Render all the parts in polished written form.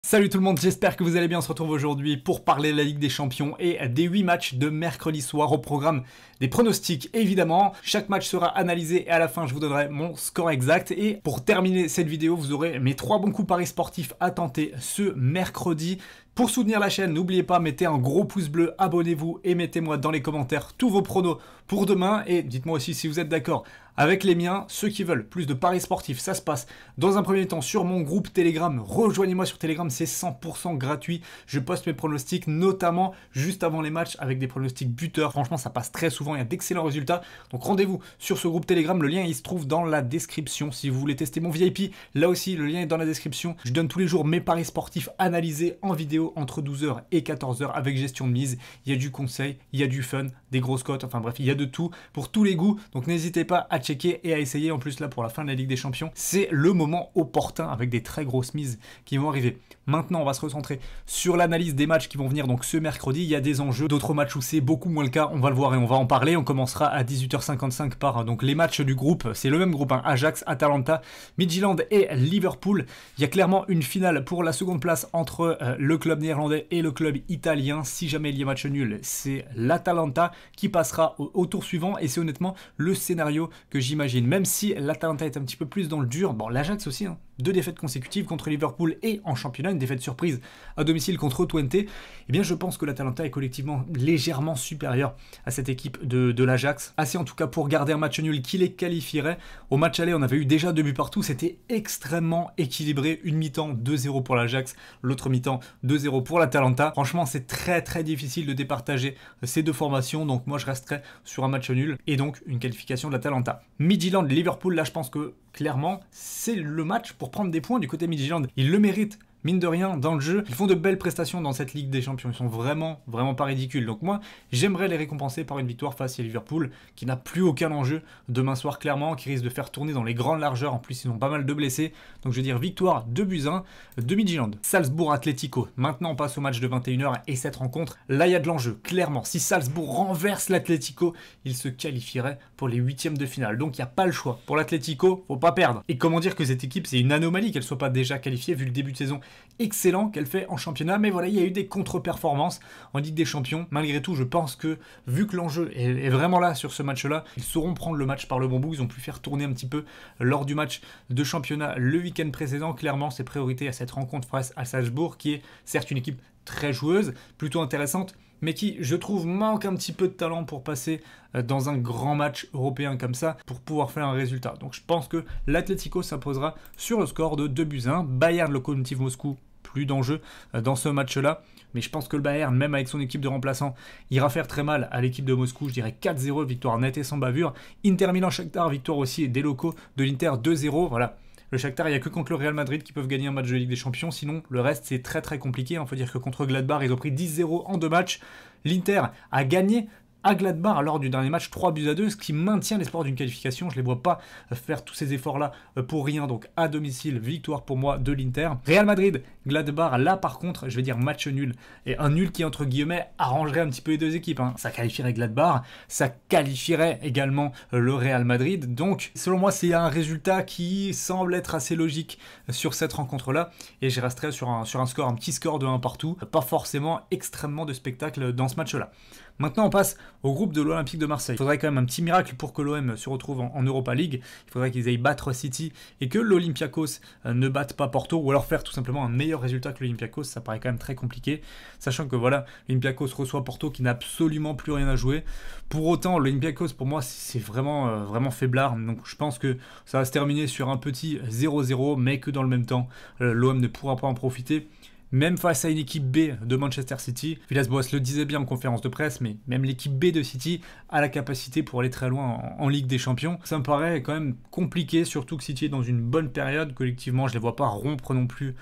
Salut tout le monde, j'espère que vous allez bien. On se retrouve aujourd'hui pour parler de la Ligue des Champions et des 8 matchs de mercredi soir. Au programme des pronostics évidemment. Chaque match sera analysé et à la fin je vous donnerai mon score exact. Et pour terminer cette vidéo, vous aurez mes 3 bons coups paris sportifs à tenter ce mercredi. Pour soutenir la chaîne, n'oubliez pas, mettez un gros pouce bleu, abonnez-vous et mettez-moi dans les commentaires tous vos pronos pour demain. Et dites-moi aussi si vous êtes d'accord avec les miens. Ceux qui veulent plus de paris sportifs, ça se passe dans un premier temps sur mon groupe Telegram. Rejoignez-moi sur Telegram, c'est 100% gratuit. Je poste mes pronostics, notamment juste avant les matchs avec des pronostics buteurs. Franchement, ça passe très souvent, il y a d'excellents résultats. Donc rendez-vous sur ce groupe Telegram, le lien il se trouve dans la description. Si vous voulez tester mon VIP, là aussi le lien est dans la description. Je donne tous les jours mes paris sportifs analysés en vidéo entre 12h et 14h avec gestion de mise. Il y a du conseil, il y a du fun, des grosses cotes, enfin bref, il y a de tout pour tous les goûts. Donc n'hésitez pas à checker et à essayer. En plus là pour la fin de la Ligue des Champions, c'est le moment opportun avec des très grosses mises qui vont arriver. Maintenant on va se recentrer sur l'analyse des matchs qui vont venir donc ce mercredi. Il y a des enjeux, d'autres matchs où c'est beaucoup moins le cas, on va le voir et on va en parler. On commencera à 18h55 par donc les matchs du groupe, c'est le même groupe, hein, Ajax, Atalanta, Midtjylland et Liverpool. Il y a clairement une finale pour la seconde place entre le club néerlandais et le club italien. Si jamais il y a match nul, c'est l'Atalanta qui passera au tour suivant et c'est honnêtement le scénario que j'imagine. Même si l'Atalanta est un petit peu plus dans le dur, bon l'Ajax aussi, hein, 2 défaites consécutives contre Liverpool et en championnat, une défaite surprise à domicile contre Twente, eh bien je pense que l'Atalanta est collectivement légèrement supérieure à cette équipe de l'Ajax. Assez en tout cas pour garder un match nul qui les qualifierait. Au match aller, on avait eu déjà 2 buts partout, c'était extrêmement équilibré. Une mi-temps 2-0 pour l'Ajax, l'autre mi-temps 2-0 pour l'Atalanta. Franchement, c'est très difficile de départager ces deux formations, donc moi je resterai sur un match nul et donc une qualification de l'Atalanta. Midtjylland, Liverpool, là je pense que clairement c'est le match pour prendre des points du côté Midtjylland. Ils le méritent. Mine de rien, dans le jeu, ils font de belles prestations dans cette Ligue des Champions. Ils sont vraiment pas ridicules. Donc moi, j'aimerais les récompenser par une victoire face à Liverpool, qui n'a plus aucun enjeu demain soir clairement, qui risque de faire tourner dans les grandes largeurs. En plus, ils ont pas mal de blessés. Donc je veux dire victoire 2-1 de Midtjylland. Salzbourg Atlético. Maintenant, on passe au match de 21h et cette rencontre, là, il y a de l'enjeu. Clairement, si Salzbourg renverse l'Atlético, il se qualifierait pour les 8e de finale. Donc il n'y a pas le choix. Pour l'Atlético, faut pas perdre. Et comment dire que cette équipe, c'est une anomalie qu'elle soit pas déjà qualifiée vu le début de saison excellent qu'elle fait en championnat, mais voilà, il y a eu des contre-performances en Ligue des Champions. Malgré tout, je pense que, vu que l'enjeu est vraiment là sur ce match-là, ils sauront prendre le match par le bon bout. Ils ont pu faire tourner un petit peu lors du match de championnat le week-end précédent. Clairement, c'est priorité à cette rencontre face à Salzbourg, qui est certes une équipe très joueuse, plutôt intéressante, mais qui, je trouve, manque un petit peu de talent pour passer dans un grand match européen comme ça, pour pouvoir faire un résultat. Donc je pense que l'Atlético s'imposera sur le score de 2-1. Bayern Lokomotiv Moscou, plus d'enjeux dans ce match-là. Mais je pense que le Bayern, même avec son équipe de remplaçants, ira faire très mal à l'équipe de Moscou. Je dirais 4-0, victoire nette et sans bavure. Inter Milan-Shakhtar, victoire aussi des locaux de l'Inter 2-0. Voilà. Le Shakhtar, il n'y a que contre le Real Madrid qui peuvent gagner un match de Ligue des Champions. Sinon, le reste, c'est très compliqué. Il faut dire que contre Gladbach, ils ont pris 10-0 en 2 matchs. L'Inter a gagné à Gladbach lors du dernier match 3-2, ce qui maintient l'espoir d'une qualification. Je ne les vois pas faire tous ces efforts-là pour rien. Donc à domicile, victoire pour moi de l'Inter. Real Madrid, Gladbach, là par contre, je vais dire match nul. Et un nul qui, entre guillemets, arrangerait un petit peu les deux équipes, hein. Ça qualifierait Gladbach, ça qualifierait également le Real Madrid. Donc selon moi, c'est un résultat qui semble être assez logique sur cette rencontre-là. Et je resterai sur un score, un petit score de 1 partout. Pas forcément extrêmement de spectacle dans ce match-là. Maintenant, on passe au groupe de l'Olympique de Marseille. Il faudrait quand même un petit miracle pour que l'OM se retrouve en Europa League. Il faudrait qu'ils aillent battre City et que l'Olympiakos ne batte pas Porto, ou alors faire tout simplement un meilleur résultat que l'Olympiakos. Ça paraît quand même très compliqué, sachant que voilà, l'Olympiakos reçoit Porto qui n'a absolument plus rien à jouer. Pour autant, l'Olympiakos, pour moi, c'est vraiment faiblard. Donc je pense que ça va se terminer sur un petit 0-0, mais que dans le même temps, l'OM ne pourra pas en profiter. Même face à une équipe B de Manchester City, Villas-Boas le disait bien en conférence de presse, mais même l'équipe B de City a la capacité pour aller très loin en Ligue des Champions. Ça me paraît quand même compliqué, surtout que City est dans une bonne période. Collectivement, je ne les vois pas rompre non plus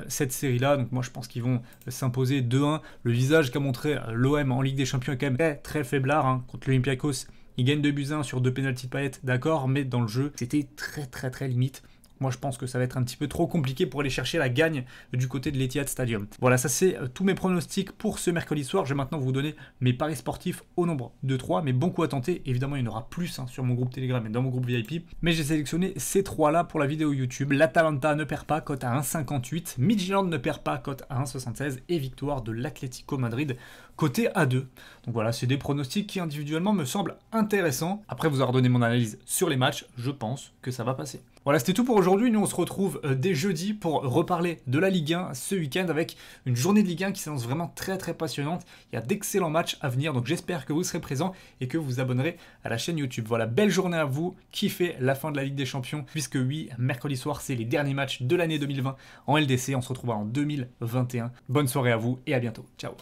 cette série-là. Donc moi, je pense qu'ils vont s'imposer 2-1. Le visage qu'a montré l'OM en Ligue des Champions est quand même très faiblard, hein, contre l'Olympiakos. Ils gagnent 2-1 sur 2 pénaltys de Payet, d'accord, mais dans le jeu, c'était très limite. Moi, je pense que ça va être un petit peu trop compliqué pour aller chercher la gagne du côté de l'Etihad Stadium. Voilà, ça c'est tous mes pronostics pour ce mercredi soir. Je vais maintenant vous donner mes paris sportifs au nombre de 3, mes bons coups à tenter. Évidemment, il y en aura plus sur mon groupe Telegram et dans mon groupe VIP. Mais j'ai sélectionné ces 3-là pour la vidéo YouTube. L'Atalanta ne perd pas, cote à 1,58. Midtjylland ne perd pas, cote à 1,76. Et victoire de l'Atlético Madrid, côté A2. Donc voilà, c'est des pronostics qui individuellement me semblent intéressants. Après vous avoir donné mon analyse sur les matchs, je pense que ça va passer. Voilà, c'était tout pour aujourd'hui. Nous, on se retrouve dès jeudi pour reparler de la Ligue 1 ce week-end avec une journée de Ligue 1 qui s'annonce vraiment très très passionnante. Il y a d'excellents matchs à venir, donc j'espère que vous serez présents et que vous vous abonnerez à la chaîne YouTube. Voilà, belle journée à vous. Kiffez la fin de la Ligue des Champions, puisque oui, mercredi soir, c'est les derniers matchs de l'année 2020 en LDC. On se retrouvera en 2021. Bonne soirée à vous et à bientôt. Ciao.